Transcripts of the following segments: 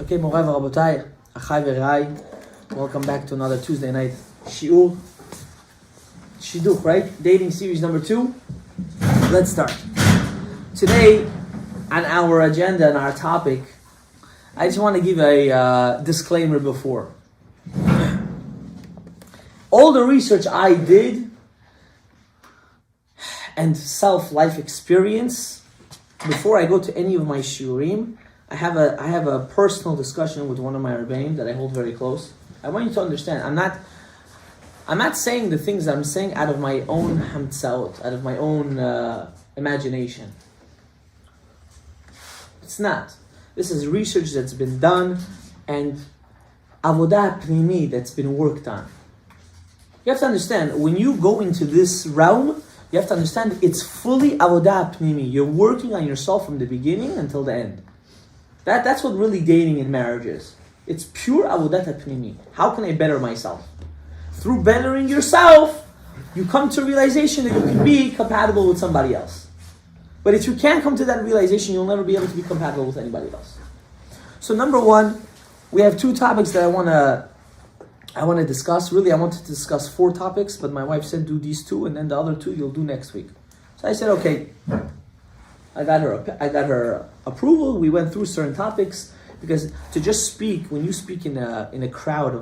Okay, Moray v'Rabotai, Achai v'Rai, welcome back to another Tuesday night Shiur. Shidduch, right? Dating series number 2. Let's start. Today, on our agenda and our topic, I just want to give a disclaimer before. All the research I did and self-life experience, before I go to any of my shiurim, I have a personal discussion with one of my rebbeim that I hold very close. I want you to understand, I'm not saying the things that I'm saying out of my own hamtzaot, out of my own imagination. It's not. This is research that's been done and avodah pnimi that's been worked on. You have to understand, when you go into this realm, you have to understand it's fully avodah pnimi. You're working on yourself from the beginning until the end. That's what really dating in marriage is. It's pure avodat pnimi. How can I better myself? Through bettering yourself, you come to a realization that you can be compatible with somebody else. But if you can't come to that realization, you'll never be able to be compatible with anybody else. So number one, we have 2 topics that I want to discuss. Really, I wanted to discuss 4 topics, but my wife said do these 2, and then the other 2 you'll do next week. So I said, okay. I got her approval. We went through certain topics, because to just speak, when you speak in a crowd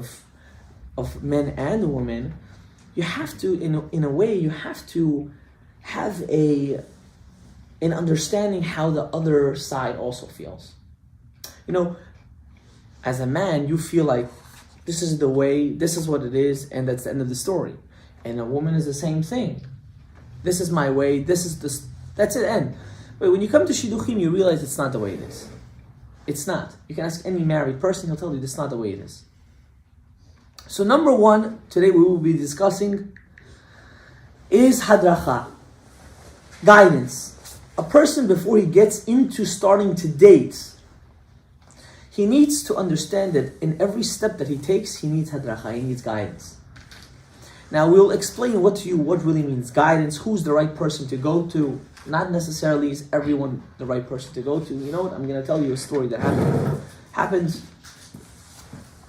of men and women, you have to, in a way, you have to have an understanding how the other side also feels. You know, as a man, you feel like this is the way, this is what it is, and that's the end of the story. And a woman is the same thing. This is my way. That's it. End. But when you come to Shidduchim, you realize it's not the way it is. It's not. You can ask any married person, he'll tell you this is not the way it is. So number 1, today we will be discussing is hadracha, guidance. A person, before he gets into starting to date, he needs to understand that in every step that he takes, he needs hadracha, he needs guidance. Now we'll explain what really means guidance, who's the right person to go to. Not necessarily is everyone the right person to go to. You know what? I'm going to tell you a story that happened.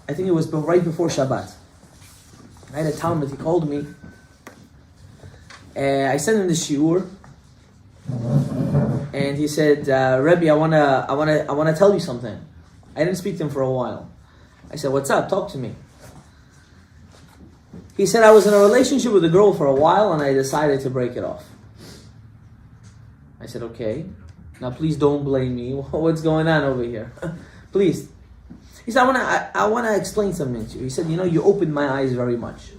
I think it was right before Shabbat. I had a Talmud. He called me. I sent him the shiur, and he said, "Rebbe, I wanna tell you something." I didn't speak to him for a while. I said, "What's up? Talk to me." He said, "I was in a relationship with a girl for a while, and I decided to break it off." I said, okay. Now please don't blame me. What's going on over here? Please. He said, I wanna explain something to you. He said, you opened my eyes very much.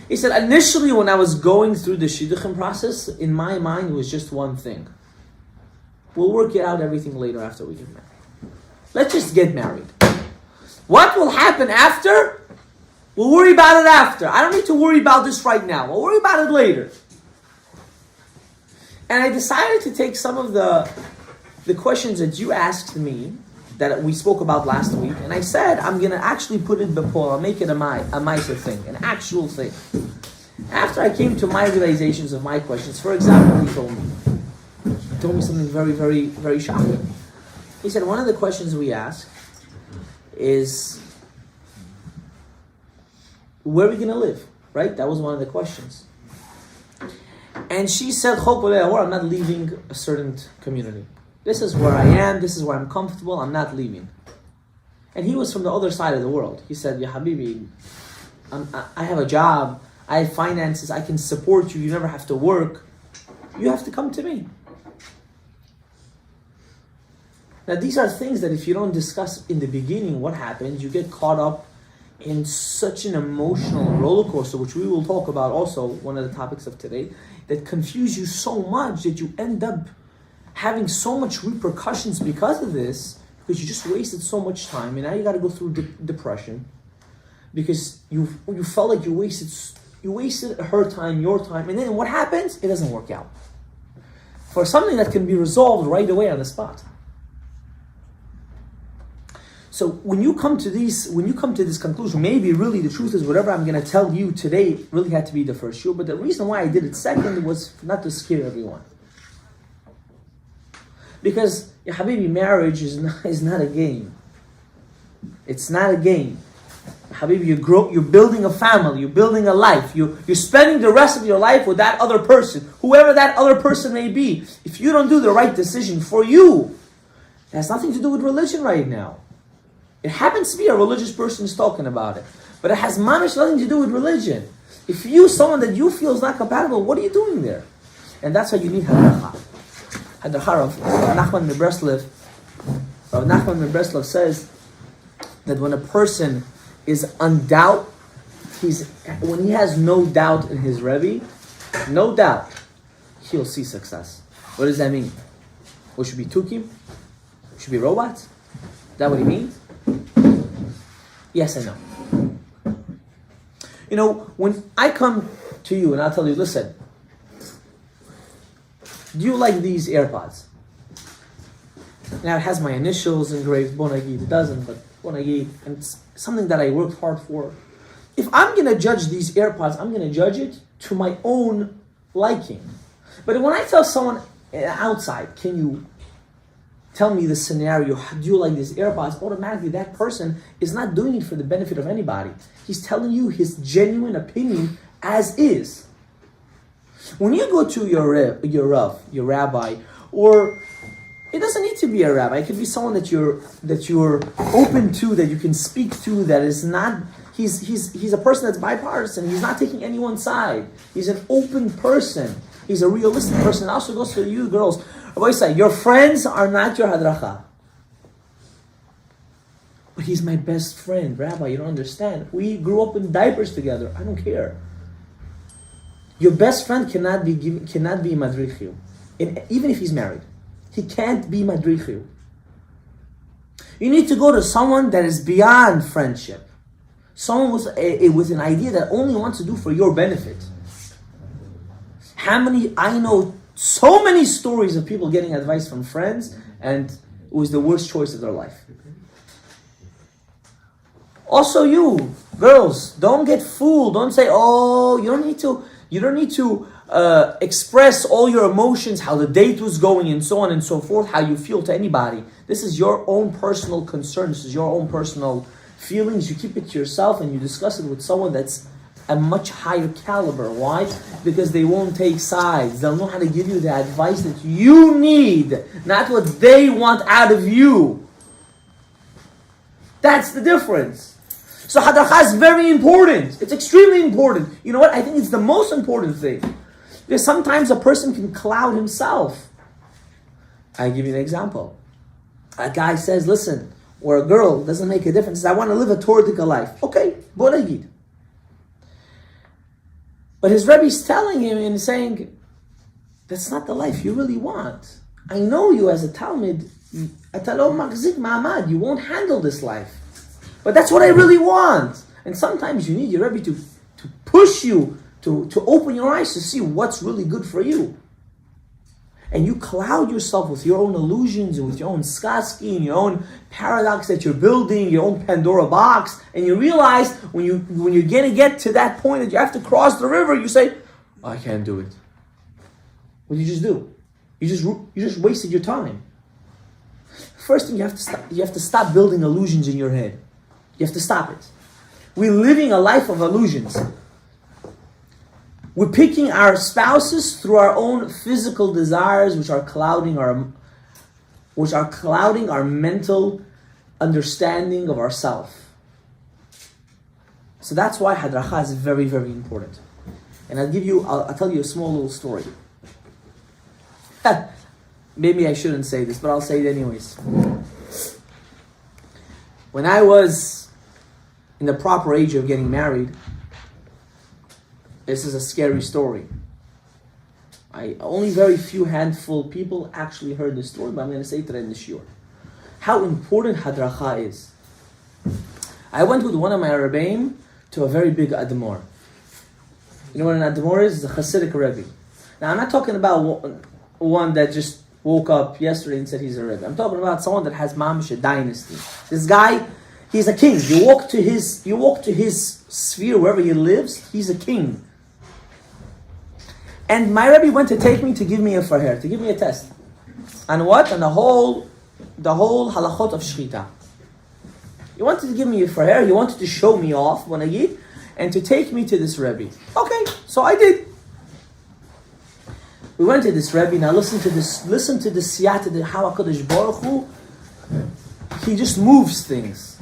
He said, initially when I was going through the shidduchim process, in my mind was just one thing. We'll work it out everything later after we get married. Let's just get married. What will happen after? We'll worry about it after. I don't need to worry about this right now. We'll worry about it later. And I decided to take some of the questions that you asked me, that we spoke about last week, and I said, I'm going to actually put it before, I'll make it a ma'aser thing, an actual thing. After I came to my realizations of my questions, for example, he told me something very, very, very shocking. He said, one of the questions we ask is, where are we going to live? Right? That was one of the questions. And she said, I'm not leaving a certain community. This is where I am, this is where I'm comfortable, I'm not leaving. And he was from the other side of the world. He said, Ya Habibi, I have a job, I have finances, I can support you, you never have to work. You have to come to me. Now these are things that if you don't discuss in the beginning what happens, you get caught up in such an emotional roller coaster, which we will talk about also, one of the topics of today, that confuse you so much that you end up having so much repercussions because of this, because you just wasted so much time, and now you got to go through depression because you felt like you wasted her time, your time, and then what happens? It doesn't work out for something that can be resolved right away on the spot. So when you come to this conclusion, maybe really the truth is whatever I'm going to tell you today really had to be the first shiur. But the reason why I did it second was not to scare everyone. Because Ya Habibi, marriage is not a game. It's not a game. Habibi, you're building a family, you're building a life, you're spending the rest of your life with that other person, whoever that other person may be. If you don't do the right decision for you, it has nothing to do with religion right now. It happens to be a religious person is talking about it, but it has mamish nothing to do with religion. If someone that you feel is not compatible, what are you doing there? And that's why you need hadracha. Hadracha of Nachman Breslev says that when a person is when he has no doubt in his Rebbe, no doubt, he'll see success. What does that mean? We should be tukim? We should be robots? Is that what he means? Yes and no. You know, when I come to you and I'll tell you, listen, do you like these AirPods? Now it has my initials engraved, Bonagid. It doesn't, but Bonagid, and it's something that I worked hard for. If I'm going to judge these AirPods, I'm going to judge it to my own liking. But when I tell someone outside, can you tell me the scenario, do you like these AirPods? Automatically that person is not doing it for the benefit of anybody. He's telling you his genuine opinion as is. When you go to your Rav, your rabbi, or it doesn't need to be a rabbi. It could be someone that you're open to, that you can speak to. That is not. He's a person that's bipartisan. He's not taking anyone's side. He's an open person. He's a realistic person. It also goes for you girls. Rabbi say your friends are not your hadracha. But he's my best friend, Rabbi. You don't understand. We grew up in diapers together. I don't care. Your best friend cannot be madrich you, even if he's married. He can't be madrich you. You need to go to someone that is beyond friendship. Someone with an idea that only wants to do for your benefit. I know so many stories of people getting advice from friends and it was the worst choice of their life. Also you, girls, don't get fooled. Don't say, oh, you don't need to express all your emotions, how the date was going and so on and so forth, how you feel to anybody. This is your own personal concern. This is your own personal feelings. You keep it to yourself and you discuss it with someone that's a much higher caliber. Why? Because they won't take sides. They'll know how to give you the advice that you need, not what they want out of you. That's the difference. So hadracha is very important. It's extremely important. You know what? I think it's the most important thing. Because sometimes a person can cloud himself. I give you an example. A guy says, listen, or a girl, doesn't make a difference. I want to live a Torah life. Okay, go nagid. But his Rebbe is telling him and saying, that's not the life you really want. I know you as a Talmud, you won't handle this life. But that's what I really want. And sometimes you need your Rebbe to push you, to open your eyes to see what's really good for you. And you cloud yourself with your own illusions and with your own skaski and your own paradox that you're building, your own Pandora box, and you realize when you're going to get to that point that you have to cross the river, you say, oh, I can't do it. What did you just do? You just wasted your time. First thing you have to stop building illusions in your head. You have to stop it. We're living a life of illusions. We're picking our spouses through our own physical desires, which are clouding our mental understanding of ourselves. So that's why hadracha is very, very important. And I'll tell you a small little story. Maybe I shouldn't say this, but I'll say it anyways. When I was in the proper age of getting married, this is a scary story. Only very few handful of people actually heard this story, but I'm going to say it in the shiur. How important hadracha is. I went with one of my Rebbeim to a very big Admor. You know what an Admor is? It's a Hasidic Rebbe. Now I'm not talking about one that just woke up yesterday and said he's a Rebbe. I'm talking about someone that has mamish, a dynasty. This guy, he's a king. You walk to his sphere wherever he lives, he's a king. And my Rebbe went to take me to give me a farher, to give me a test. On what? On the whole the whole halachot of shchita. He wanted to give me a frayer, he wanted to show me off when I eat, and to take me to this Rebbe. Okay, so I did. We went to this Rebbe. Now listen to the siyata, how HaKadosh Baruch Hu, he just moves things.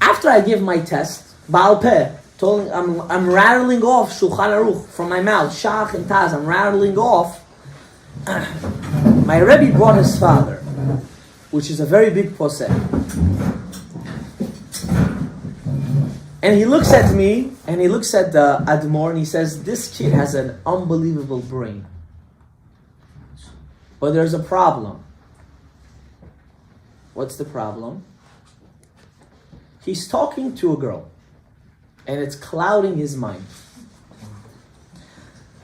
After I give my test, Baal Peh, I'm rattling off Shulchan Aruch from my mouth, Shach and Taz, I'm rattling off. My Rebbe brought his father, which is a very big posek. And he looks at me, and he looks at the Admor, and he says, this kid has an unbelievable brain. But there's a problem. What's the problem? He's talking to a girl, and it's clouding his mind.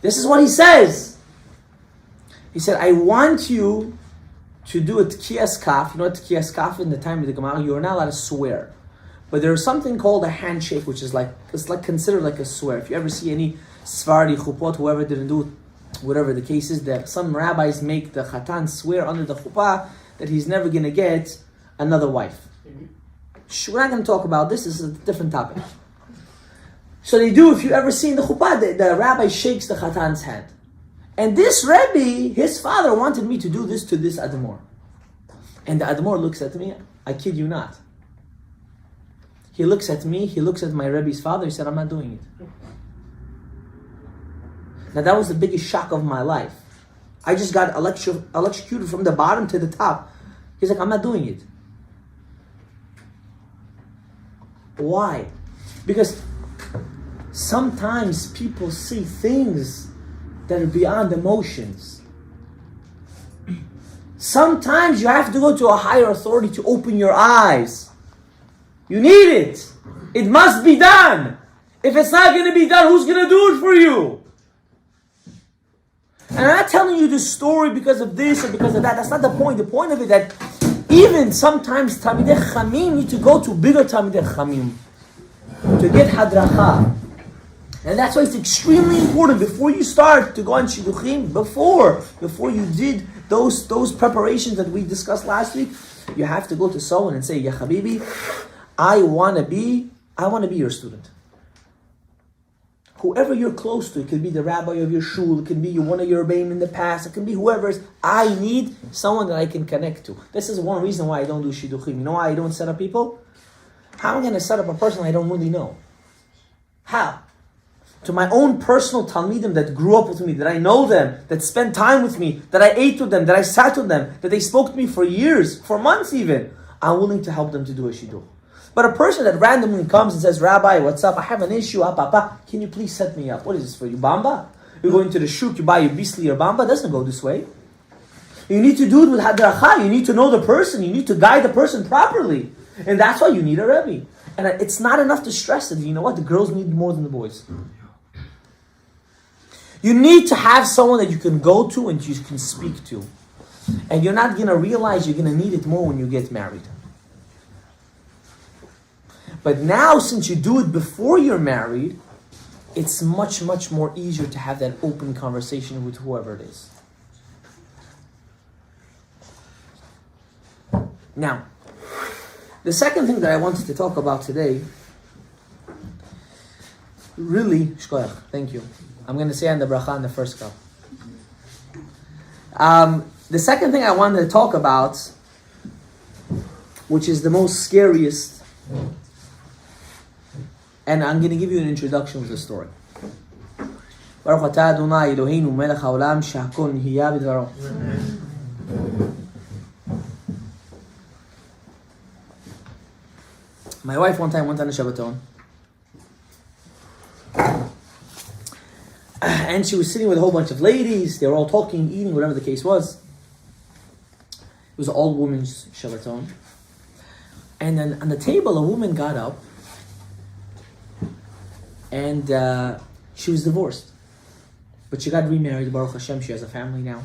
This is what he says. He said, I want you to do a Tkiyas Kaf. You know what Tkiyas Kaf in the time of the Gemara? You are not allowed to swear. But there's something called a handshake, which is it's considered like a swear. If you ever see any Sephardi chupot, whoever didn't do it, whatever the case is, that some rabbis make the chatan swear under the chuppah that he's never going to get another wife. We're not going to talk about this. This is a different topic. So they do. If you ever see in the chuppah, the rabbi shakes the chatan's hand. And this Rebbe, his father wanted me to do this to this Admor. And the Admor looks at me, I kid you not. He looks at me, he looks at my Rebbe's father, he said, I'm not doing it. Now that was the biggest shock of my life. I just got electrocuted from the bottom to the top. He's like, I'm not doing it. Why? Because sometimes people see things that are beyond emotions. Sometimes you have to go to a higher authority to open your eyes. You need it. It must be done. If it's not going to be done, who's going to do it for you? And I'm not telling you this story because of this or because of that. That's not the point. The point of it that even sometimes Talmidei Chachamim need to go to bigger Talmidei Chachamim to get hadracha. And that's why it's extremely important before you start to go on shidduchim, before you did those preparations that we discussed last week, you have to go to someone and say, Ya Habibi, I want to be your student. Whoever you're close to, it could be the rabbi of your shul, it could be one of your rebbeim in the past, it can be whoever is. I need someone that I can connect to. This is one reason why I don't do shidduchim. You know why I don't set up people? How am I going to set up a person I don't really know? How? To my own personal talmidim that grew up with me, that I know them, that spent time with me, that I ate with them, that I sat with them, that they spoke to me for years, for months even, I'm willing to help them to do a shidduch. But a person that randomly comes and says, Rabbi, what's up? I have an issue. Can you please set me up? What is this for you? Bamba? You go into the shuk, you buy your beastly or bamba. It doesn't go this way. You need to do it with hadracha. You need to know the person. You need to guide the person properly. And that's why you need a Rebbe. And it's not enough to stress it. You know what? The girls need more than the boys. You need to have someone that you can go to and you can speak to. And you're not going to realize you're going to need it more when you get married. But now, since you do it before you're married, it's much, much more easier to have that open conversation with whoever it is. Now, the second thing that I wanted to talk about today, really, shkoyach, thank you. I'm going to say on the bracha in the first cup. The second thing I wanted to talk about, which is the most scariest, and I'm going to give you an introduction with the story. Baruch atah Adonai Eloheinu melech haolam shehakol nihiyah b'dvaro. My wife one time went on a Shabbaton, and she was sitting with a whole bunch of ladies. They were all talking, eating, whatever the case was. It was an all-women's Shabbaton. And then on the table, a woman got up, and she was divorced. But she got remarried, Baruch Hashem, she has a family now.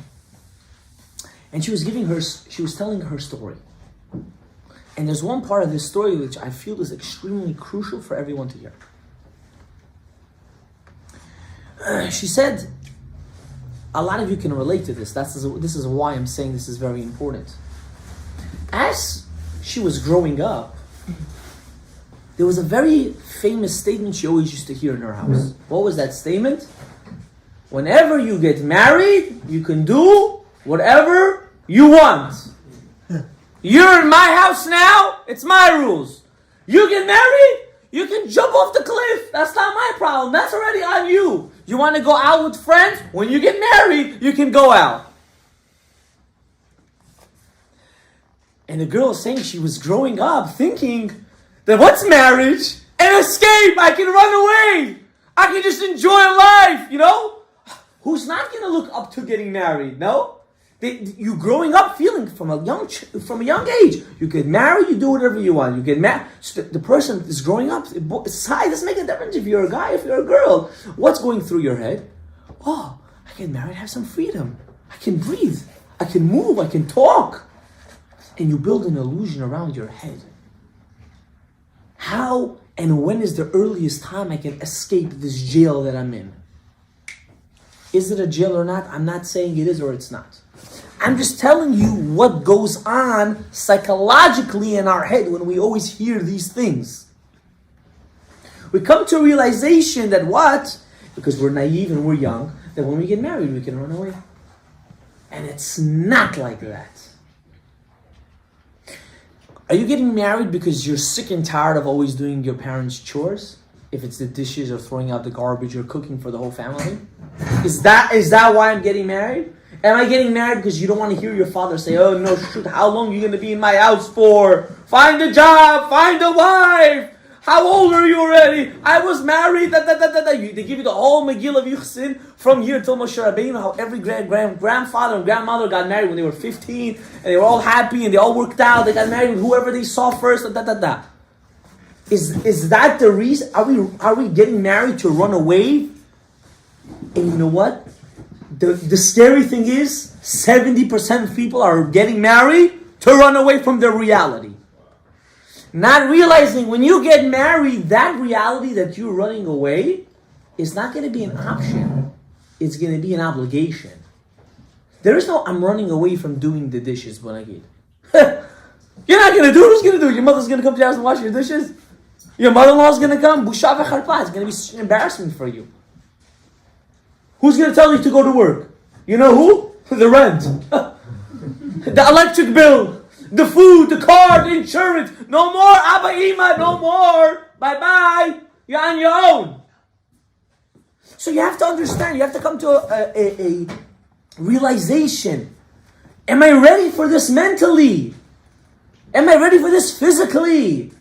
And she was telling her story. And there's one part of this story which I feel is extremely crucial for everyone to hear. She said a lot of you can relate to this. This is why I'm saying this is very important. As she was growing up, there was a very famous statement she always used to hear in her house. What was that statement? Whenever you get married, you can do whatever you want. You're in my house now, it's my rules. You get married, you can jump off the cliff. That's not my problem. That's already on you. You want to go out with friends? When you get married, you can go out. And the girl was saying she was growing up thinking that what's marriage? An escape. I can run away. I can just enjoy life, you know? Who's not going to look up to getting married, no? You growing up feeling from a young age, you get married, you do whatever you want. You get married. So the person is growing up. It doesn't make a difference if you're a guy, if you're a girl. What's going through your head? Oh, I get married, I have some freedom. I can breathe. I can move. I can talk. And you build an illusion around your head. How and when is the earliest time I can escape this jail that I'm in? Is it a jail or not? I'm not saying it is or it's not. I'm just telling you what goes on psychologically in our head when we always hear these things. We come to a realization that what? Because we're naive and we're young, that when we get married, we can run away. And it's not like that. Are you getting married because you're sick and tired of always doing your parents' chores? If it's the dishes or throwing out the garbage or cooking for the whole family? Is that why I'm getting married? Am I getting married because you don't want to hear your father say, oh no, shoot, how long are you going to be in my house for? Find a job, find a wife. How old are you already? I was married. They give you the whole Megillah of Yuchsin from here till Moshe Rabbeinu, how every grandfather and grandmother got married when they were 15 and they were all happy and they all worked out. They got married with whoever they saw first. Is that the reason? Are we getting married to run away? And you know what? The scary thing is 70% of people are getting married to run away from their reality. Not realizing when you get married, that reality that you're running away is not going to be an option. It's going to be an obligation. There is no, I'm running away from doing the dishes when I get. You're not going to do it. Who's going to do it? Your mother's going to come to your house and wash your dishes? Your mother-in-law is going to come. Busha v'charpa. It's going to be an embarrassment for you. Who's going to tell you to go to work? You know who? The rent. The electric bill. The food, the car, the insurance. No more Abba Ima, no more. Bye-bye. You're on your own. So you have to understand, you have to come to a realization. Am I ready for this mentally? Am I ready for this physically?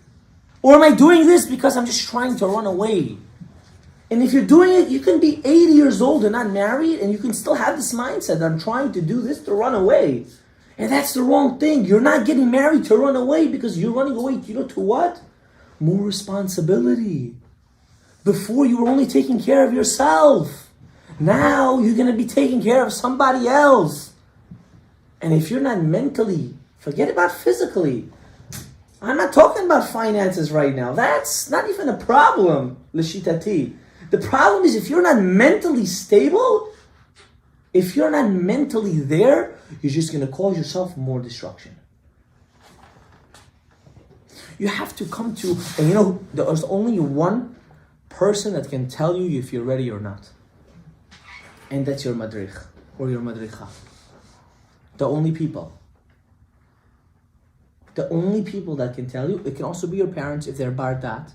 Or am I doing this because I'm just trying to run away? And if you're doing it, you can be 80 years old and not married, and you can still have this mindset that I'm trying to do this to run away. And that's the wrong thing. You're not getting married to run away because you're running away, you know, to what? More responsibility. Before you were only taking care of yourself. Now you're going to be taking care of somebody else. And if you're not mentally, forget about physically. I'm not talking about finances right now. That's not even a problem, l'shitati. The problem is if you're not mentally stable, if you're not mentally there, you're just going to cause yourself more destruction. You have to come to, and you know, there's only one person that can tell you if you're ready or not. And that's your madrich or your madricha. The only people. The only people that can tell you, it can also be your parents if they're bar dat.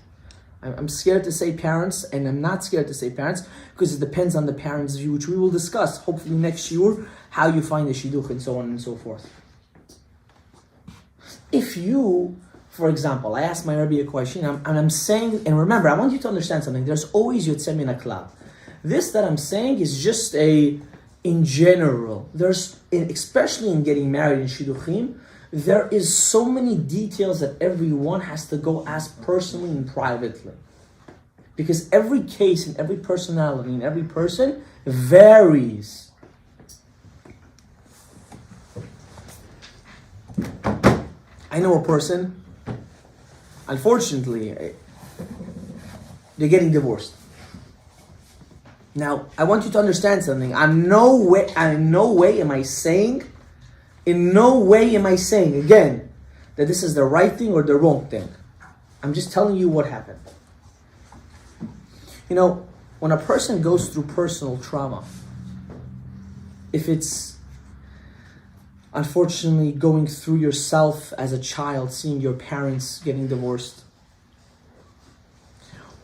I'm scared to say parents, and I'm not scared to say parents, because it depends on the parents' view, which we will discuss, hopefully next year, how you find the shidduch and so on and so forth. If you, for example, I asked my Rebbe a question, and I'm saying, and remember, I want you to understand something, there's always Yotzei min haklal. This that I'm saying is just in general, there's, especially in getting married in shidduchim, there is so many details that everyone has to go ask personally and privately. Because every case and every personality and every person varies. I know a person, unfortunately, they're getting divorced. Now, I want you to understand something. In no way am I saying, again, that this is the right thing or the wrong thing. I'm just telling you what happened. You know, when a person goes through personal trauma, if it's unfortunately going through yourself as a child, seeing your parents getting divorced,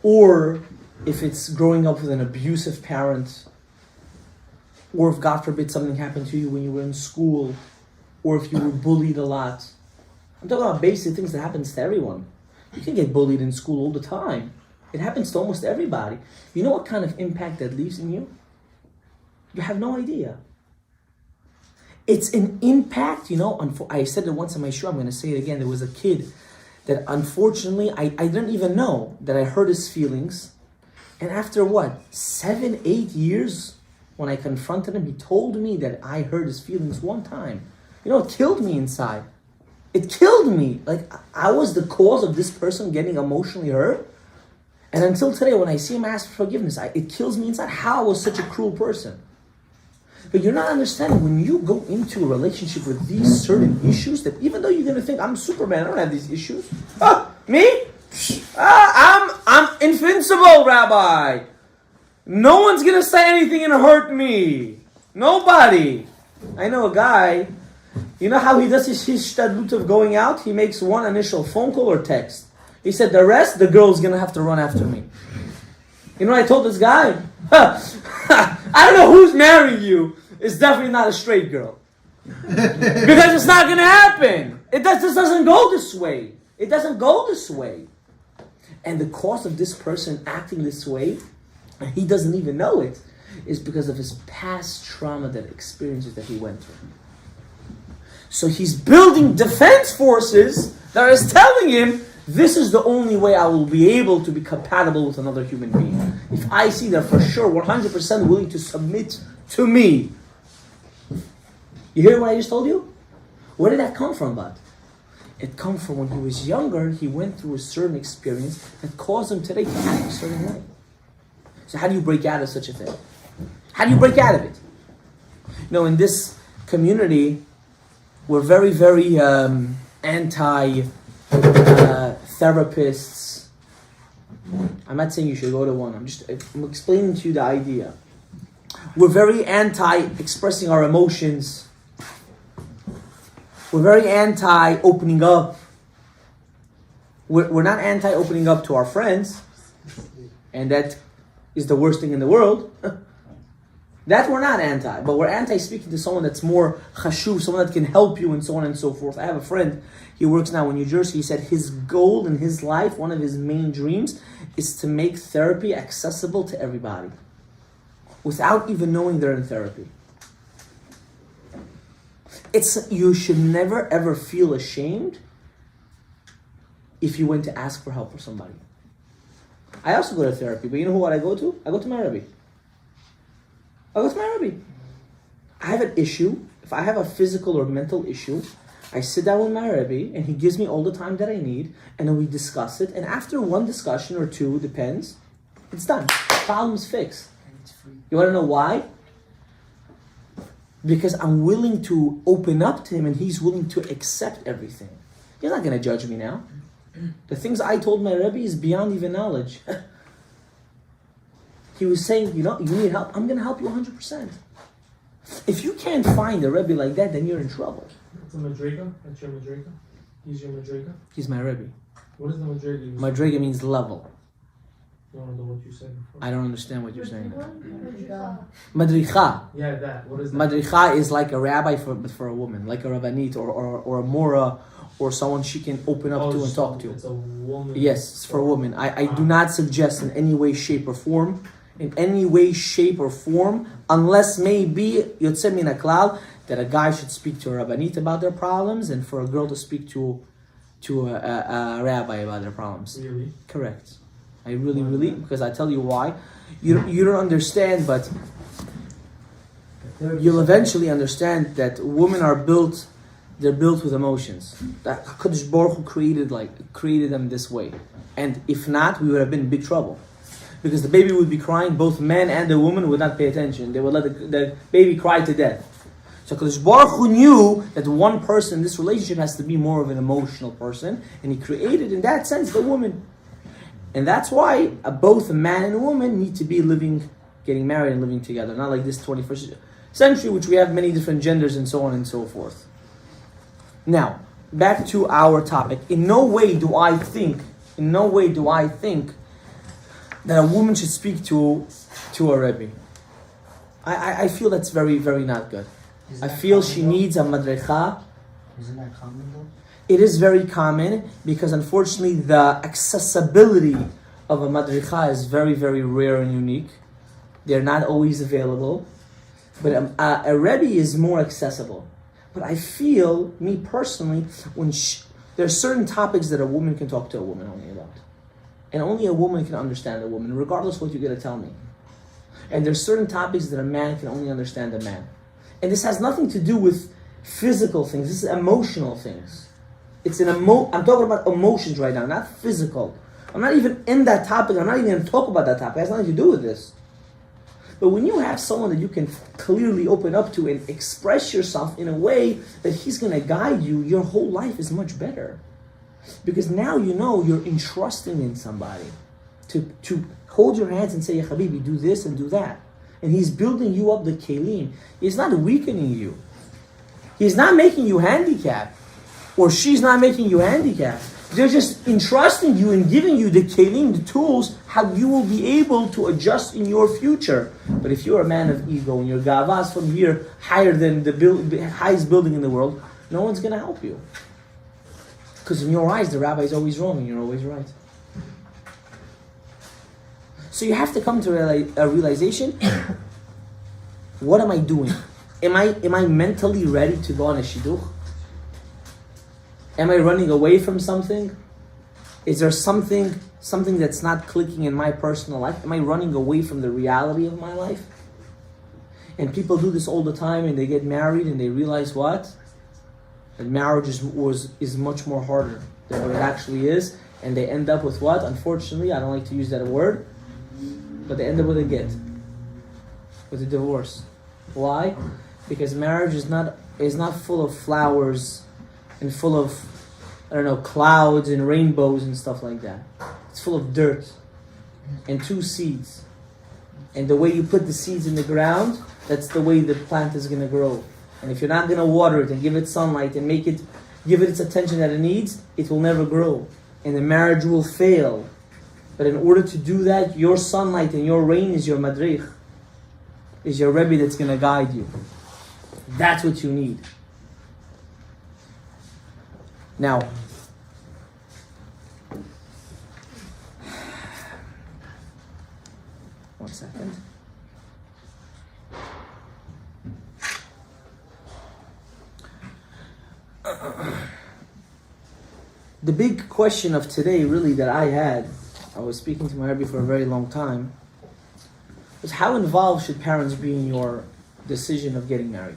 or if it's growing up with an abusive parent, or if God forbid something happened to you when you were in school, or if you were bullied a lot. I'm talking about basic things that happens to everyone. You can get bullied in school all the time. It happens to almost everybody. You know what kind of impact that leaves in you? You have no idea. It's an impact, you know. I said it once on my show, I'm going to say it again. There was a kid that unfortunately, I didn't even know that I hurt his feelings. And after 7-8 years, when I confronted him, he told me that I hurt his feelings one time. You know, it killed me inside. It killed me. Like, I was the cause of this person getting emotionally hurt. And until today, when I see him ask for forgiveness, it kills me inside. How I was such a cruel person. But you're not understanding, when you go into a relationship with these certain issues, that even though you're going to think, I'm Superman, I don't have these issues. Me? I'm invincible, Rabbi. No one's going to say anything and hurt me. Nobody. I know a guy, you know how he does his shtadlut of going out? He makes one initial phone call or text. He said, the rest, the girl's going to have to run after me. You know what I told this guy? I don't know who's marrying you. It's definitely not a straight girl. Because it's not going to happen. This doesn't go this way. It doesn't go this way. And the cause of this person acting this way, and he doesn't even know it, is because of his past trauma, that experiences that he went through. So he's building defense forces that is telling him, this is the only way I will be able to be compatible with another human being. If I see they're for sure 100% willing to submit to me. You hear what I just told you? Where did that come from, bud? It comes from when he was younger, he went through a certain experience that caused him today to act a certain way. So how do you break out of such a thing? How do you break out of it? You know, in this community, we're very, very anti-therapists. I'm not saying you should go to one. I'm explaining to you the idea. We're very anti-expressing our emotions. We're very anti-opening up. We're not anti-opening up to our friends. And that is the worst thing in the world. That we're not anti. But we're anti-speaking to someone that's more chashuv, someone that can help you, and so on and so forth. I have a friend, he works now in New Jersey. He said his goal in his life, one of his main dreams, is to make therapy accessible to everybody. Without even knowing they're in therapy. You should never ever feel ashamed if you went to ask for help for somebody. I also go to therapy, but you know what I go to? I go to my Rebbe. I have an issue. If I have a physical or mental issue, I sit down with my Rebbe and he gives me all the time that I need, and then we discuss it, and after one discussion or two, depends, it's done. Problem's fixed. You want to know why? Because I'm willing to open up to him and he's willing to accept everything. He's not going to judge me now. The things I told my Rebbe is beyond even knowledge. He was saying, you need help. I'm going to help you 100%. If you can't find a Rebbe like that, then you're in trouble. It's a Madrega? That's your Madrega? He's your Madrega? He's my Rebbe. What is the Madrega? Madrega means level. I don't know what you said before. I don't understand what you're saying. Madricha. Yeah, that. What is that? Madricha is like a rabbi for a woman, like a rabbanit or a mora, or someone she can open up to and talk to. It's a woman. Yes, it's for a woman. I do not suggest in any way, shape, or form, unless maybe Yotzei Min HaKlal, that a guy should speak to a rabbanit about their problems, and for a girl to speak to a rabbi about their problems. Really? Correct. I really, because I tell you why. You don't understand, but you'll eventually understand that women are built. They're built with emotions. That HaKadosh Baruch Hu created them this way, and if not, we would have been in big trouble. Because the baby would be crying, both man and the woman would not pay attention. They would let the baby cry to death. So Kadosh Baruch Hu knew that one person in this relationship has to be more of an emotional person, and He created in that sense the woman. And that's why both a man and a woman need to be getting married and living together. Not like this 21st century, which we have many different genders and so on and so forth. Now, back to our topic. In no way do I think that a woman should speak to a Rebbe. I feel that's very, very not good. I feel she needs a madrecha. Isn't that common though? It is very common because unfortunately the accessibility of a madrecha is very, very rare and unique. They're not always available. But a Rebbe is more accessible. But I feel, me personally, there are certain topics that a woman can talk to a woman only about. And only a woman can understand a woman, regardless of what you're going to tell me. And there's certain topics that a man can only understand a man. And this has nothing to do with physical things. This is emotional things. I'm talking about emotions right now, not physical. I'm not even in that topic. I'm not even going to talk about that topic. It has nothing to do with this. But when you have someone that you can clearly open up to and express yourself in a way that he's going to guide you, your whole life is much better. Because now you know you're entrusting in somebody to hold your hands and say, Ya Habibi, do this and do that. And he's building you up the kelim. He's not weakening you. He's not making you handicapped. Or she's not making you handicapped. They're just entrusting you and giving you the kelim, the tools, how you will be able to adjust in your future. But if you're a man of ego and your gava is from here higher than the highest building in the world, no one's going to help you. Because in your eyes, the rabbi is always wrong and you're always right. So you have to come to a realization, what am I doing? Am I mentally ready to go on a shidduch? Am I running away from something? Is there something that's not clicking in my personal life? Am I running away from the reality of my life? And people do this all the time and they get married and they realize what? That marriage is much more harder than what it actually is. And they end up with what? Unfortunately, I don't like to use that word, but they end up with a get. With a divorce. Why? Because marriage is not full of flowers and full of, clouds and rainbows and stuff like that. It's full of dirt and 2 seeds. And the way you put the seeds in the ground, that's the way the plant is going to grow. And if you're not going to water it and give it sunlight and give it its attention that it needs, it will never grow. And the marriage will fail. But in order to do that, your sunlight and your rain is your madrich. Is your Rebbe that's going to guide you. That's what you need. Now, one second. The big question of today, really, that I was speaking to my Rebbe for a very long time, was how involved should parents be in your decision of getting married?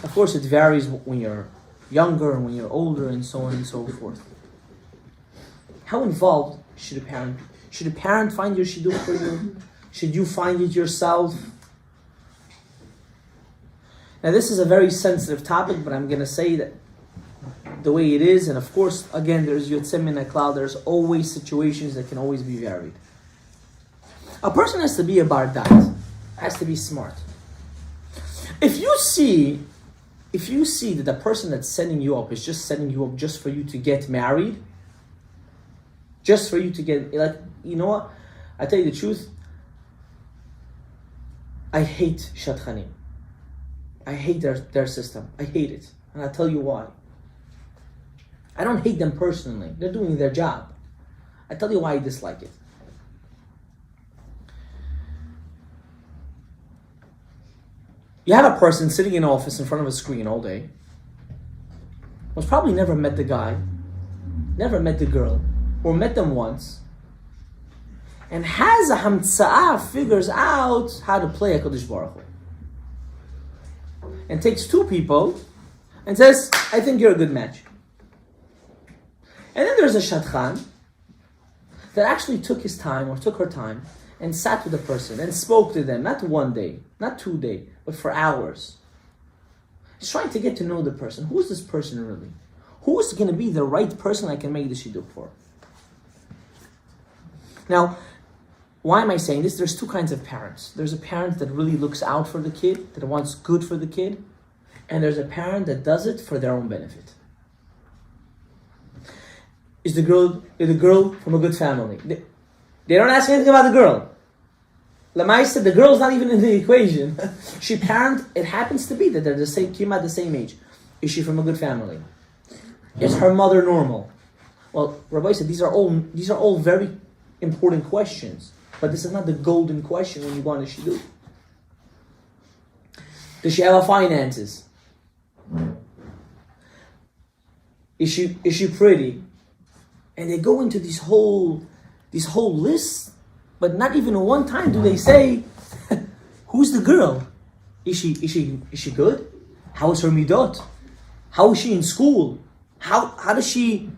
Of course, it varies when you're younger and when you're older and so on and so forth. How involved should a parent be? Should a parent find your shidduch for you? Should you find it yourself? Now this is a very sensitive topic, but I'm going to say that the way it is, and of course, again, there's yotzem min haklal, there's always situations that can always be varied. A person has to be a bar dat, has to be smart. If you see that the person that's setting you up is just setting you up just for you to get married, just for you to get, you know what? I tell you the truth, I hate shatchanim. I hate their system. I hate it. And I'll tell you why. I don't hate them personally. They're doing their job. I tell you why I dislike it. You have a person sitting in an office in front of a screen all day, was probably never met the guy, never met the girl, or met them once, and has a hamtza'ah, figures out how to play HaKadosh Baruch Hu. And takes 2 people and says, I think you're a good match. And then there's a shadchan that actually took his time or took her time and sat with the person and spoke to them, not one day, not 2 days, but for hours. He's trying to get to know the person. Who is this person really? Who is going to be the right person I can make the shidduch for? Now, why am I saying this? There's two kinds of parents. There's a parent that really looks out for the kid, that wants good for the kid, and there's a parent that does it for their own benefit. Is the girl from a good family? They don't ask anything about the girl. Lamaisa, the girl's not even in the equation. It happens to be that they're came at the same age. Is she from a good family? Is her mother normal? Well, Rabbi said these are all very important questions, but this is not the golden question when you go on a shidduch. Does she have finances? Is she pretty? And they go into these whole lists, but not even one time do they say, who's the girl? Is she good? How is her midot? How is she in school? How does she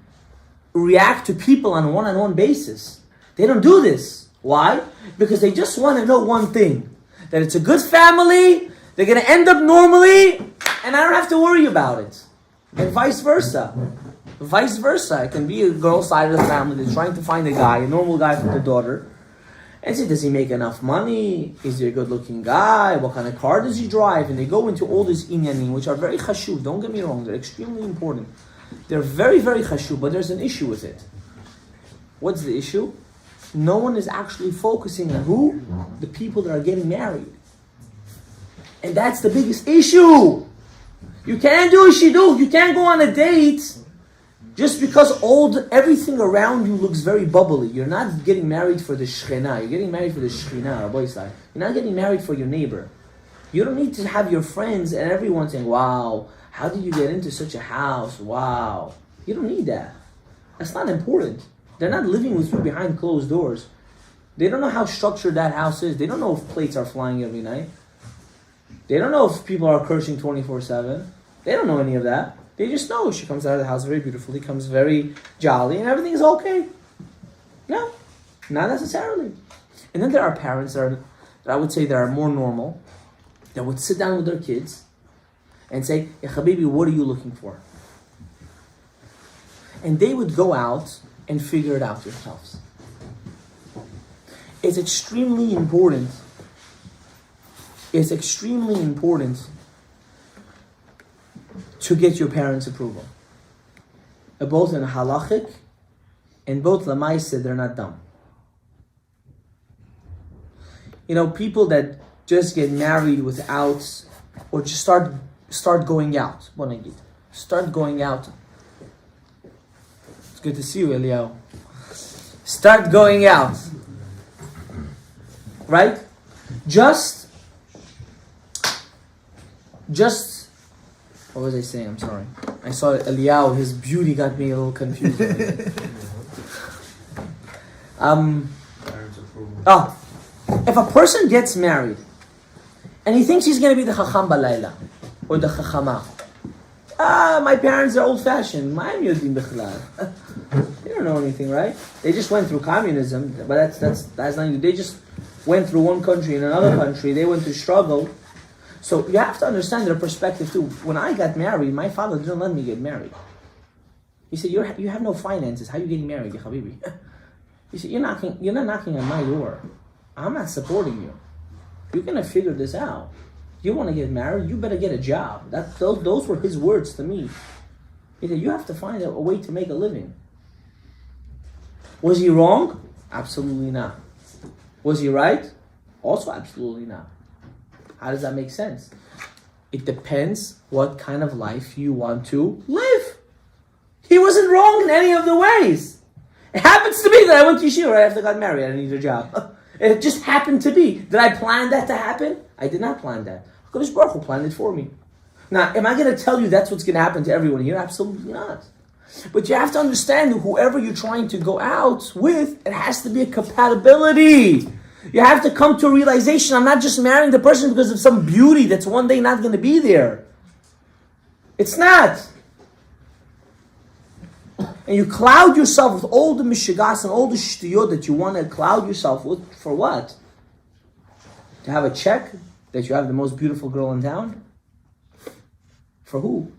react to people on a one-on-one basis? They don't do this. Why? Because they just want to know one thing, that it's a good family, they're going to end up normally, and I don't have to worry about it. And vice versa. Vice versa. It can be a girl's side of the family that's trying to find a guy, a normal guy for the daughter, and say, does he make enough money? Is he a good-looking guy? What kind of car does he drive? And they go into all these inyanim, which are very chashuv. Don't get me wrong, they're extremely important. They're very, very chashuv, but there's an issue with it. What's the issue? No one is actually focusing on who? The people that are getting married. And that's the biggest issue. You can't do a shidduch, you can't go on a date just because everything around you looks very bubbly. You're not getting married for the shechina, you're getting married for the shechina, Rabbi Yisrael. You're not getting married for your neighbor. You don't need to have your friends and everyone saying, wow, how did you get into such a house? Wow. You don't need that. That's not important. They're not living with you behind closed doors. They don't know how structured that house is. They don't know if plates are flying every night. They don't know if people are cursing 24/7. They don't know any of that. They just know she comes out of the house very beautifully, comes very jolly, and everything's okay. No, not necessarily. And then there are parents that I would say that are more normal, that would sit down with their kids and say, "Ya Habibi, what are you looking for?" And they would go out and figure it out yourselves. It's extremely important. It's extremely important to get your parents' approval. Both in halachic and both lamaisa, they're not dumb. You know, people that just get married without, or just start going out. Start going out. It's good to see you, Eliyahu. Start going out. Right? Just, what was I saying? I'm sorry. I saw Eliyahu, his beauty got me a little confused. If a person gets married and he thinks he's going to be the Chacham Balayla or the Chachama, my parents are old-fashioned. They don't know anything, right? They just went through communism, but that's nothing. They just went through one country and another country. They went through struggle. So you have to understand their perspective too. When I got married, my father didn't let me get married. He said, "You have no finances. How are you getting married, ya Habibi?" He said, "You're not knocking on my door. I'm not supporting you. You're gonna figure this out. You want to get married? You better get a job." Those were his words to me. He said, "You have to find a way to make a living." Was he wrong? Absolutely not. Was he right? Also absolutely not. How does that make sense? It depends what kind of life you want to live. He wasn't wrong in any of the ways. It happens to be that I went to yeshiva right after I got married. I didn't need a job. It just happened to be. Did I plan that to happen? I did not plan that. HaKadosh Baruch Hu planned it for me. Now, am I going to tell you that's what's going to happen to everyone here? Absolutely not. But you have to understand, whoever you're trying to go out with, it has to be a compatibility. You have to come to a realization, I'm not just marrying the person because of some beauty that's one day not going to be there. It's not. And And you cloud yourself with all the mishigas and all the shtiyot that you want to cloud yourself with, for what? To have a check that you have the most beautiful girl in town? For who?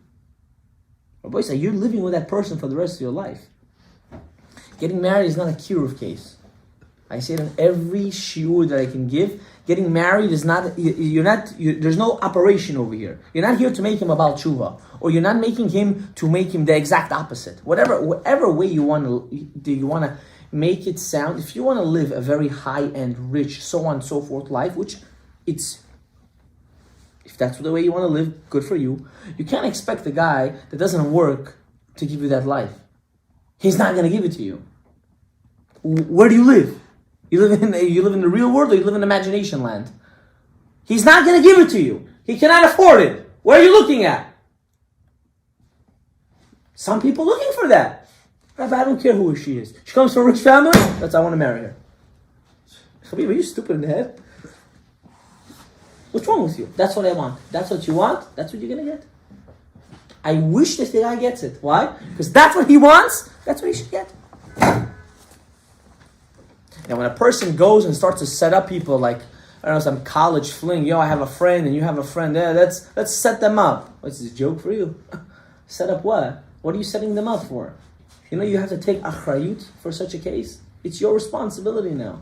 Rabbi say you're living with that person for the rest of your life. Getting married is not a curative case. I say it in every shiur that I can give. Getting married is not, there's no operation over here. You're not here to make him a Baal Tshuva. Or you're not making him to make him the exact opposite. Whatever way you want to make it sound, if you want to live a very high-end, rich, so on and so forth life, which if that's the way you want to live, good for you. You can't expect a guy that doesn't work to give you that life. He's not going to give it to you. Where do you live? You live in the real world, or you live in imagination land? He's not going to give it to you. He cannot afford it. Where are you looking at? Some people looking for that. Rabbi, I don't care who she is. She comes from a rich family. I want to marry her. Habib, are you stupid in the head? What's wrong with you? That's what I want. That's what you want. That's what you're going to get. I wish this guy gets it. Why? Because that's what he wants. That's what he should get. Now, when a person goes and starts to set up people like, I don't know, some college fling, I have a friend and you have a friend there, let's set them up. What's this joke for you? Set up what? What are you setting them up for? You have to take achrayut for such a case. It's your responsibility now.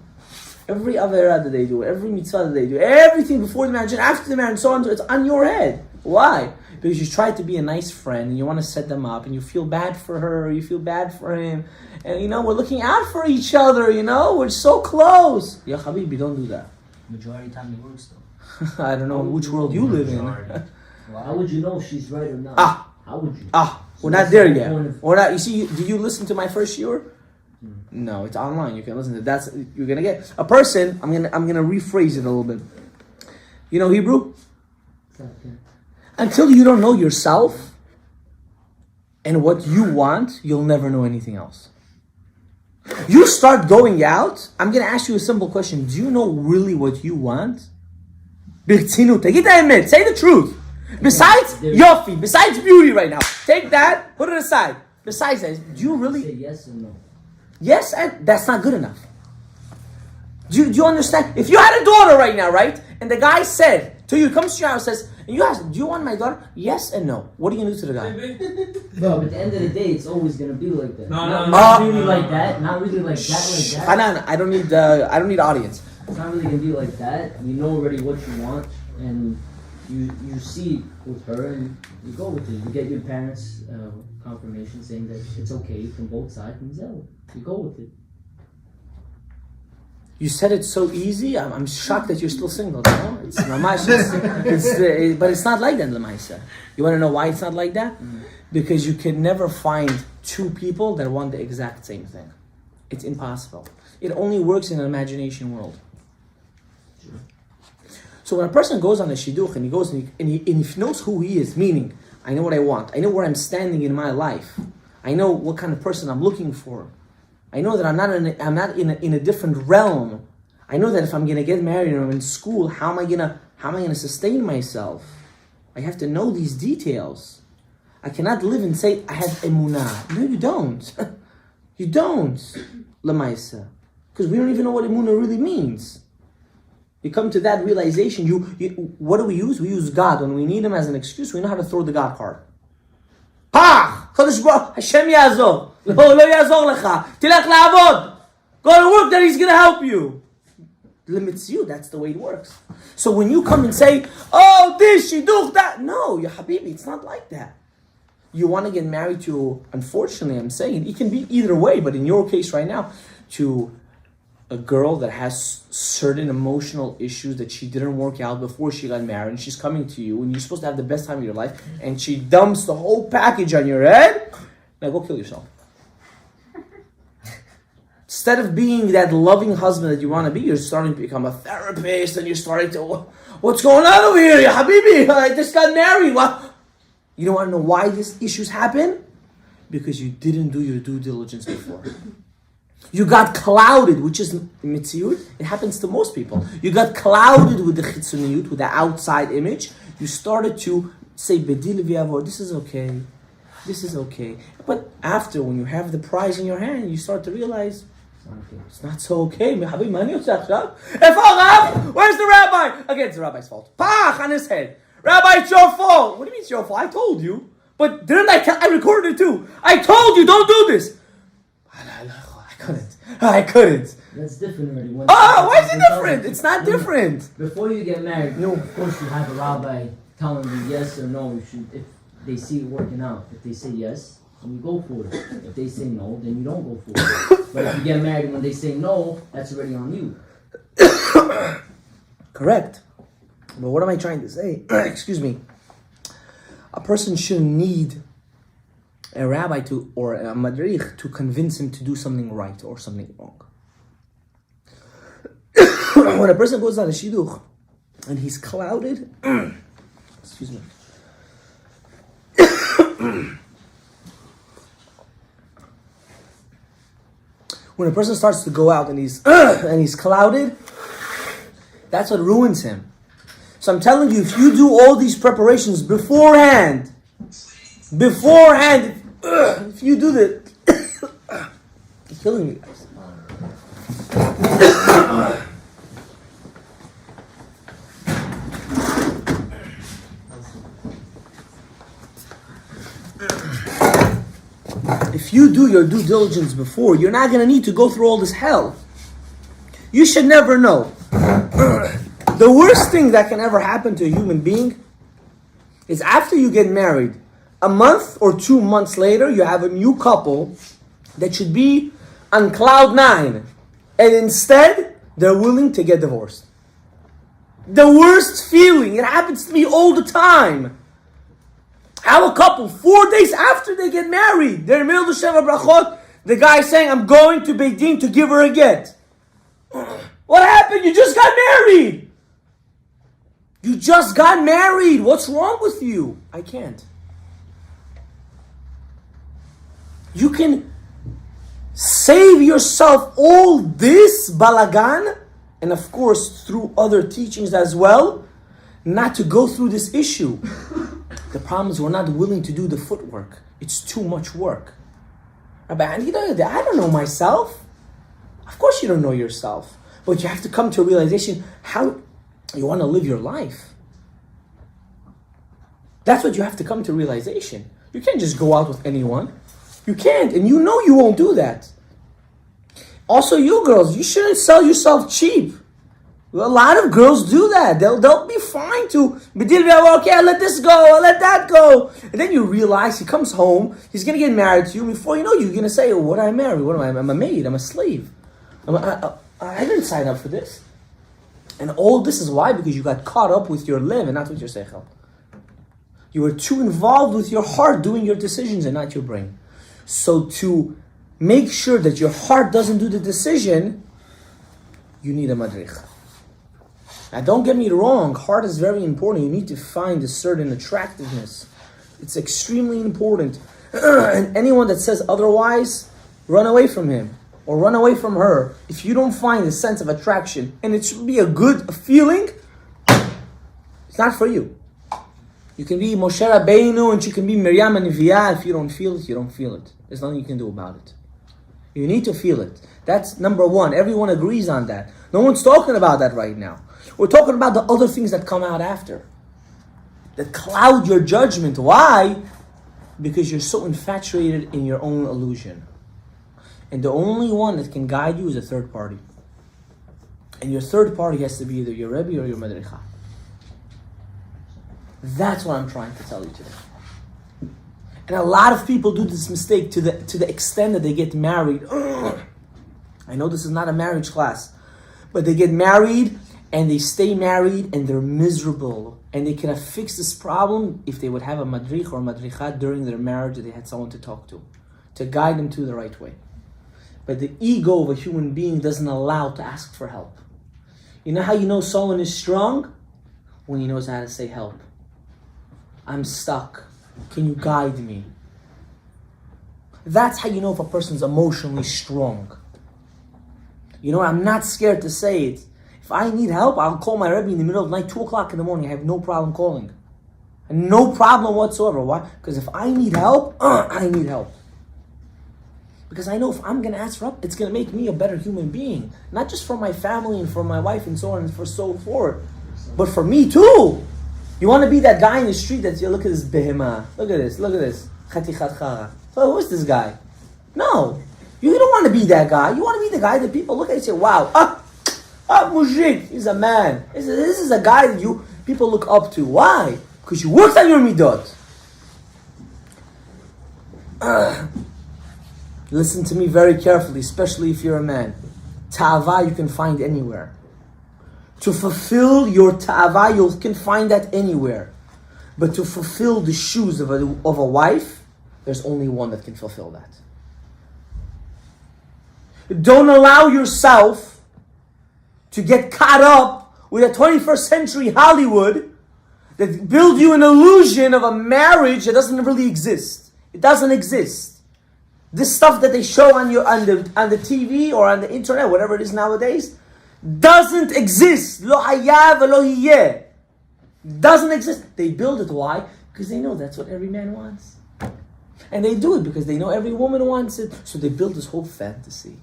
Every averah that they do, every mitzvah that they do, everything before the marriage and after the marriage and so on, it's on your head. Why? Because you try to be a nice friend and you want to set them up and you feel bad for her, or you feel bad for him. And we're looking out for each other, we're so close. Ya Habibi, don't do that. Majority of time it works though. I don't know which world you live in. How would you know if she's right or not? How would you? We're not there yet. We're not. You see, did you listen to my first shiur? No, it's online. You can listen to it. That's you're gonna get a person. I'm gonna rephrase it a little bit. You know Hebrew? Until you don't know yourself and what you want, you'll never know anything else. You start going out, I'm going to ask you a simple question. Do you know really what you want? Say the truth. Besides yofi, besides beauty right now, take that, put it aside. Besides that, do you really... Say yes or no. Yes, and that's not good enough. Do you understand? If you had a daughter right now, right? And the guy said to you, comes to your house and says, and you ask, do you want my daughter? Yes and no. What are you going to do to the guy? No, but at the end of the day, it's always going to be like that. Not really like that. Not really like that. Hanan, I don't need audience. It's not really going to be like that. You know already what you want, and you see with her, and you go with it. You get your parents' confirmation saying that it's okay from both sides, and you go with it. You said it so easy. I'm shocked that you're still single. No? It's mamash. But it's not like that, Lamaisa. You want to know why it's not like that? Because you can never find two people that want the exact same thing. It's impossible. It only works in an imagination world. Sure. So when a person goes on a shidduch and he goes and he knows who he is, meaning I know what I want, I know where I'm standing in my life, I know what kind of person I'm looking for. I know that I'm not in a different realm. I know that if I'm gonna get married or I'm in school, how am I gonna sustain myself? I have to know these details. I cannot live and say I have emunah. No, you don't. You don't, lemaisa, because we don't even know what emunah really means. You come to that realization. What do we use? We use God when we need Him as an excuse. We know how to throw the God card. Hashem Yazor. Lo Yazor lecha. Tilach la'avod. Go to work, that He's going to help you. Limits you. That's the way it works. So when you come and say, oh, this, shidduch, that. No, ya habibi, it's not like that. You want to get married to, unfortunately, I'm saying, it can be either way, but in your case right now, to a girl that has certain emotional issues that she didn't work out before she got married, and she's coming to you, and you're supposed to have the best time of your life, and she dumps the whole package on your head. Now go kill yourself. Instead of being that loving husband that you want to be, you're starting to become a therapist, and you're starting to, what's going on over here? Ya habibi, I just got married. What? You don't want to know why these issues happen? Because you didn't do your due diligence before. You got clouded, which is mitziyut. It happens to most people. You got clouded with the chitzoniyut, with the outside image. You started to say, bedil v'yavor, this is okay. this is okay. But after, when you have the prize in your hand, you start to realize, it's not so okay. Where's the rabbi? Again, it's the rabbi's fault. Pach on his head. Rabbi, it's your fault. What do you mean it's your fault? I told you. But didn't I recorded it too. I told you, don't do this. I couldn't. That's different already. Why is it different? It's not different. Before you get married, of course you have a rabbi telling you yes or no. You should, if they see it working out. If they say yes, then you go for it. If they say no, then you don't go for it. But if you get married when they say no, that's already on you. Correct. But what am I trying to say? Excuse me. A person shouldn't need a rabbi or a madrich to convince him to do something right or something wrong. When a person goes on a shidduch and he's clouded, excuse me. When a person starts to go out and he's clouded, that's what ruins him. So I'm telling you, if you do all these preparations beforehand, if you do that, you're killing me, guys. If you do your due diligence before, you're not going to need to go through all this hell. You should never know. The worst thing that can ever happen to a human being is after you get married, a month or 2 months later, you have a new couple that should be on cloud 9. And instead, they're willing to get divorced. The worst feeling. It happens to me all the time. How a couple, 4 days after they get married, they're in the middle of the Sheva Brachot, the guy saying, I'm going to Beit Din to give her a get. What happened? You just got married. You just got married. What's wrong with you? I can't. You can save yourself all this balagan, and of course through other teachings as well, not to go through this issue. The problem is we're not willing to do the footwork. It's too much work. Rabbi, I don't know myself. Of course you don't know yourself. But you have to come to a realization how you want to live your life. That's what you have to come to realization. You can't just go out with anyone. You can't, and you know you won't do that. Also, you girls, you shouldn't sell yourself cheap. A lot of girls do that. They'll be fine to okay, I'll let this go, I'll let that go. And then you realize he comes home, he's going to get married to you. Before you know, you're going to say, what am I married? What am I? I'm a maid, I'm a slave. I didn't sign up for this. And all this is why? Because you got caught up with your liv and not with your seichel. You were too involved with your heart doing your decisions and not your brain. So to make sure that your heart doesn't do the decision, you need a madrich. Now don't get me wrong, heart is very important. You need to find a certain attractiveness. It's extremely important. And anyone that says otherwise, run away from him or run away from her. If you don't find a sense of attraction, and it should be a good feeling, it's not for you. You can be Moshe Rabbeinu and you can be Miriam and Neviah. If you don't feel it, you don't feel it. There's nothing you can do about it. You need to feel it. That's number one. Everyone agrees on that. No one's talking about that right now. We're talking about the other things that come out after, that cloud your judgment. Why? Because you're so infatuated in your own illusion. And the only one that can guide you is a third party. And your third party has to be either your Rebbe or your Madricha. That's what I'm trying to tell you today. And a lot of people do this mistake to the extent that they get married. I know this is not a marriage class, but they get married and they stay married and they're miserable. And they could have fixed this problem if they would have a madrich or madricha during their marriage, that they had someone to talk to guide them to the right way. But the ego of a human being doesn't allow to ask for help. You know how you know someone is strong? When he knows how to say help. I'm stuck. Can you guide me? That's how you know if a person's emotionally strong. You know, I'm not scared to say it. If I need help, I'll call my Rebbe in the middle of the night, 2 o'clock in the morning. I have no problem calling. And no problem whatsoever. Why? Because if I need help, I need help. Because I know if I'm going to ask for help, it's going to make me a better human being. Not just for my family and for my wife and so on and so forth, but for me too. You want to be that guy in the street that's, look at this behema, look at this. Chatichat chara. So who is this guy? No. You don't want to be that guy. You want to be the guy that people look at and say, wow, mujik, he's a man. This is a guy that people look up to. Why? Because you worked on your midot. Listen to me very carefully, especially if you're a man. Ta'ava you can find anywhere. To fulfill your ta'ava, you can find that anywhere. But to fulfill the shoes of a wife, there's only one that can fulfill that. Don't allow yourself to get caught up with a 21st century Hollywood that build you an illusion of a marriage that doesn't really exist. It doesn't exist. This stuff that they show on the TV or on the internet, whatever it is nowadays, doesn't exist. Lo haya v'lo hiyeh. Doesn't exist. They build it. Why? Because they know that's what every man wants. And they do it because they know every woman wants it. So they build this whole fantasy.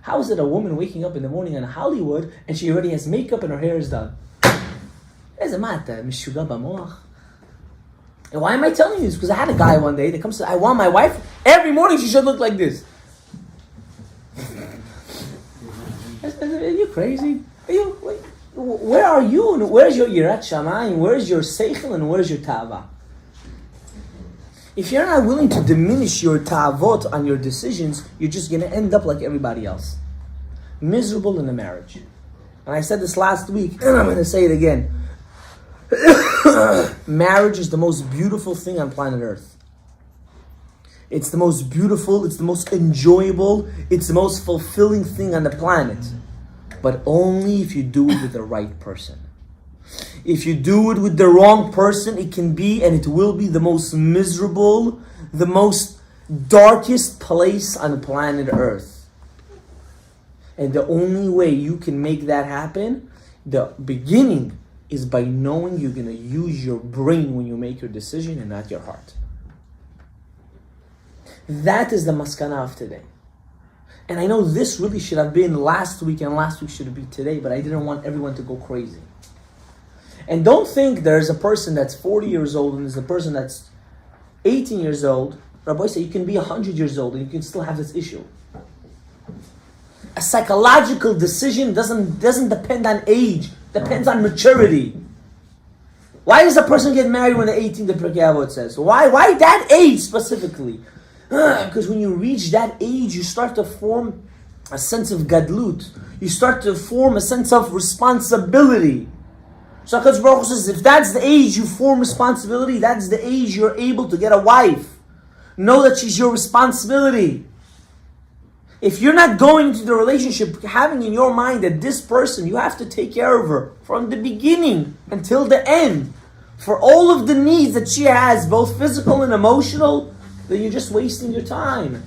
How is it a woman waking up in the morning in Hollywood and she already has makeup and her hair is done? And why am I telling you this? Because I had a guy one day that comes to, I want my wife, every morning she should look like this. I said, are you crazy? Where are you? And where's your yirat shamayim? Where's your seichel and where's your ta'ava? If you're not willing to diminish your ta'avot on your decisions, you're just going to end up like everybody else. Miserable in a marriage. And I said this last week, and I'm going to say it again. Marriage is the most beautiful thing on planet Earth. It's the most beautiful, it's the most enjoyable, it's the most fulfilling thing on the planet. But only if you do it with the right person. If you do it with the wrong person, it can be and it will be the most miserable, the most darkest place on planet Earth. And the only way you can make that happen, the beginning, is by knowing you're going to use your brain when you make your decision and not your heart. That is the maskana of today. And I know this really should have been last week and last week should be today, but I didn't want everyone to go crazy. And don't think there's a person that's 40 years old and there's a person that's 18 years old. Rabbi said you can be 100 years old and you can still have this issue. A psychological decision doesn't depend on age, depends on maturity. Why does a person get married when they're 18, the Pirkei Avot says? Why that age specifically? Because when you reach that age, you start to form a sense of gadlut. You start to form a sense of responsibility. So HaKadosh Baruch Hu says, if that's the age you form responsibility, that's the age you're able to get a wife. Know that she's your responsibility. If you're not going into the relationship having in your mind that this person, you have to take care of her from the beginning until the end, for all of the needs that she has, both physical and emotional, then you're just wasting your time.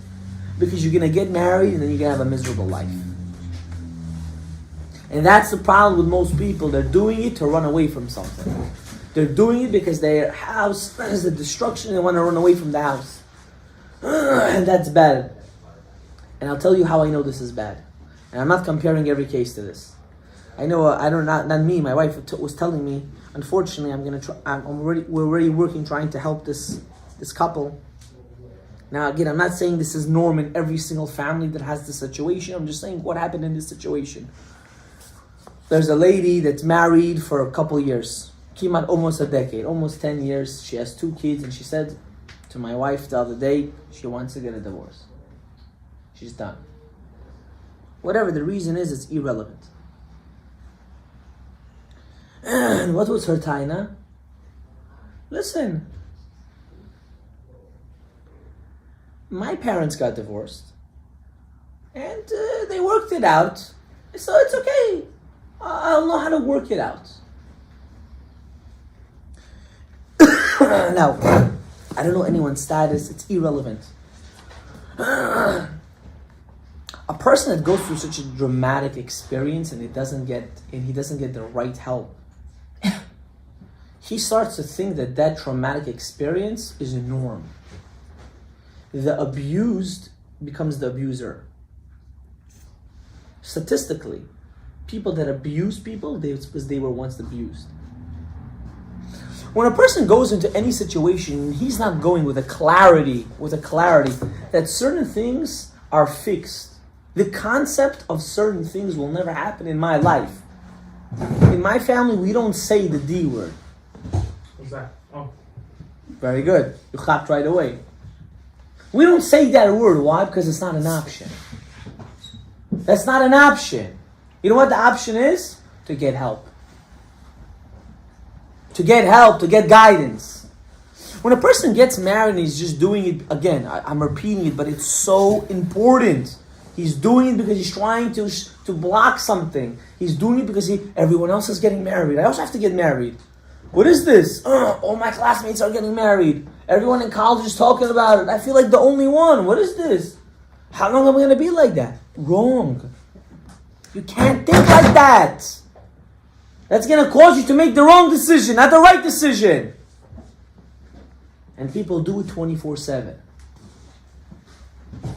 Because you're going to get married and then you're going to have a miserable life. And that's the problem with most people. They're doing it to run away from something. They're doing it because their house is a destruction and they want to run away from the house. And that's bad. And I'll tell you how I know this is bad. And I'm not comparing every case to this. I know, not me. My wife was telling me. Unfortunately, we're already working trying to help this couple. Now again, I'm not saying this is norm in every single family that has this situation. I'm just saying what happened in this situation. There's a lady that's married for a couple years. Came out almost a decade, almost 10 years. She has 2 kids, and she said to my wife the other day, she wants to get a divorce. She's done. Whatever the reason is, it's irrelevant. And what was her taina? Listen, my parents got divorced, and they worked it out, so it's okay. I'll know how to work it out. Now, I don't know anyone's status, it's irrelevant. A person that goes through such a dramatic experience and he doesn't get the right help, he starts to think that that traumatic experience is a norm. The abused becomes the abuser. Statistically, people that abuse people, it's because they were once abused. When a person goes into any situation, he's not going with a clarity that certain things are fixed. The concept of certain things will never happen in my life. In my family, we don't say the D word. What's that? Oh. Very good. You clapped right away. We don't say that word. Why? Because it's not an option. That's not an option. You know what the option is? To get help. To get help, to get guidance. When a person gets married and he's just doing it, again, I'm repeating it, but it's so important. He's doing it because he's trying to block something. He's doing it because everyone else is getting married. I also have to get married. What is this? All my classmates are getting married. Everyone in college is talking about it. I feel like the only one. What is this? How long am I going to be like that? Wrong. You can't think like that. That's going to cause you to make the wrong decision, not the right decision. And people do it 24/7.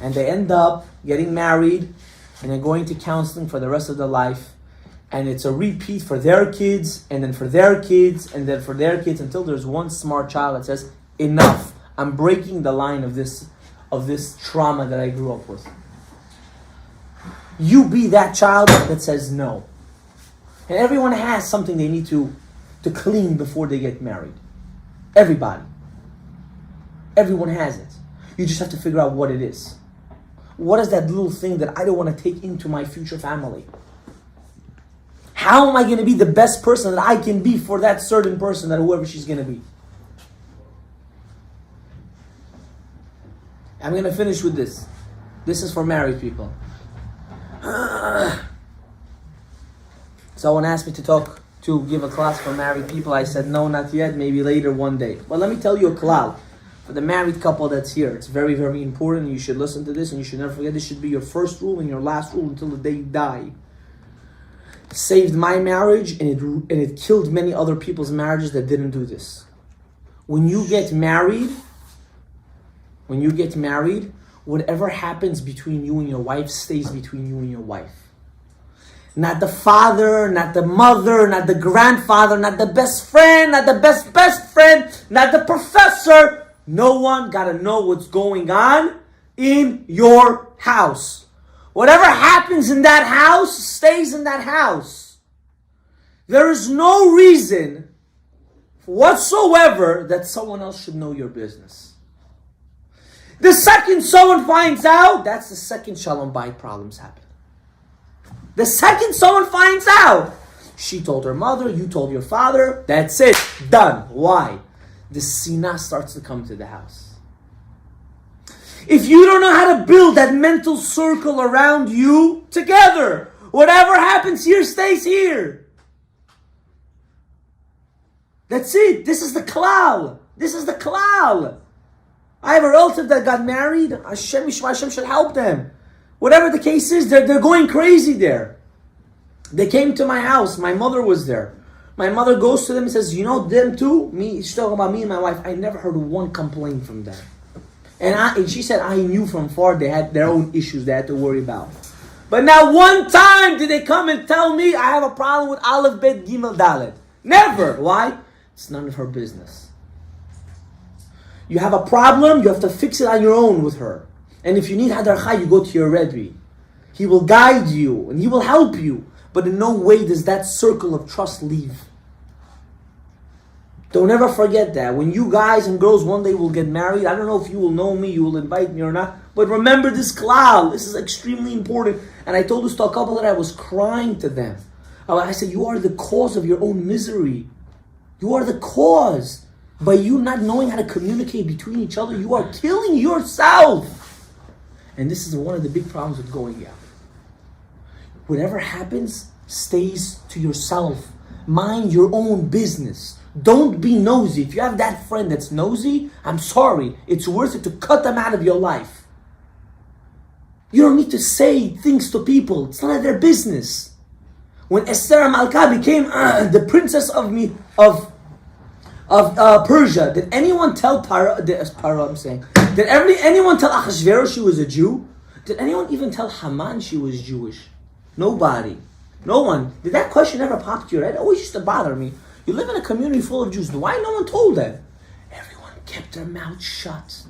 And they end up getting married and they're going to counseling for the rest of their life. And it's a repeat for their kids, and then for their kids, and then for their kids, until there's one smart child that says, enough, I'm breaking the line of this trauma that I grew up with. You be that child that says no. And everyone has something they need to clean before they get married. Everybody. Everyone has it. You just have to figure out what it is. What is that little thing that I don't want to take into my future family? How am I going to be the best person that I can be for that certain person, that whoever she's going to be? I'm going to finish with this. This is for married people. Someone asked me to give a class for married people. I said, no, not yet, maybe later one day. But let me tell you a klal. For the married couple that's here, it's very, very important. You should listen to this and you should never forget. This should be your first rule and your last rule until the day you die. Saved my marriage and it killed many other people's marriages that didn't do this. When you get married, whatever happens between you and your wife stays between you and your wife. Not the father, not the mother, not the grandfather, not the best friend, not the best friend, not the professor. No one gotta know what's going on in your house. Whatever happens in that house stays in that house. There is no reason whatsoever that someone else should know your business. The second someone finds out, that's the second shalom bayit problems happen. The second someone finds out, she told her mother, you told your father, that's it, done. Why? The sinah starts to come to the house. If you don't know how to build that mental circle around you together, whatever happens here stays here. That's it. This is the klal. This is the klal. I have a relative that got married. Hashem should help them. Whatever the case is, they're going crazy there. They came to my house. My mother was there. My mother goes to them and says, you know them too? She's talking about me and my wife. I never heard one complaint from them. And she said, I knew from far they had their own issues they had to worry about. But not one time did they come and tell me I have a problem with Aleph, Bet, Gimel, Dalet. Never. Why? It's none of her business. You have a problem, you have to fix it on your own with her. And if you need Hadarcha, you go to your Rebbe. He will guide you and he will help you. But in no way does that circle of trust leave. Don't ever forget that. When you guys and girls one day will get married, I don't know if you will know me, you will invite me or not, but remember this klal. This is extremely important. And I told this to a couple that I was crying to them. I said, you are the cause of your own misery. You are the cause. By you not knowing how to communicate between each other, you are killing yourself. And this is one of the big problems with going out. Whatever happens stays to yourself. Mind your own business. Don't be nosy. If you have that friend that's nosy, I'm sorry. It's worth it to cut them out of your life. You don't need to say things to people. It's none of their business. When Esther Malka became the princess of of Persia, did anyone tell Paro, I'm saying, did anyone tell Achashverosh she was a Jew? Did anyone even tell Haman she was Jewish? Nobody. No one. Did that question ever pop to your head? It always used to bother me. You live in a community full of Jews. Why no one told that? Everyone kept their mouth shut.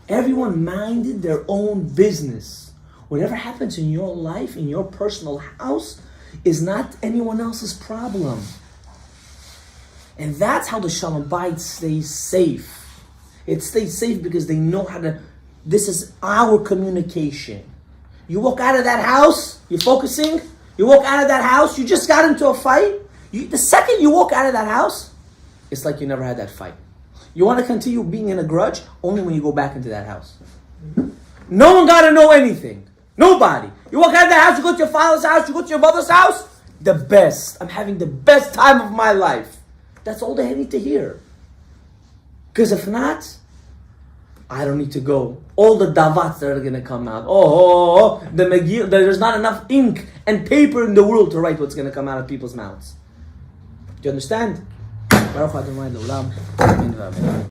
Everyone minded their own business. Whatever happens in your life, in your personal house, is not anyone else's problem. And that's how the Shalom Bayit stays safe. It stays safe because they know how to, this is our communication. You walk out of that house, you're focusing, you walk out of that house, you just got into a fight. The second you walk out of that house, it's like you never had that fight. You want to continue being in a grudge only when you go back into that house. No one got to know anything. Nobody. You walk out of that house, you go to your father's house, you go to your mother's house. The best. I'm having the best time of my life. That's all they need to hear. Because if not, I don't need to go. All the davats that are going to come out. The Megillah, there's not enough ink and paper in the world to write what's going to come out of people's mouths. Do you understand?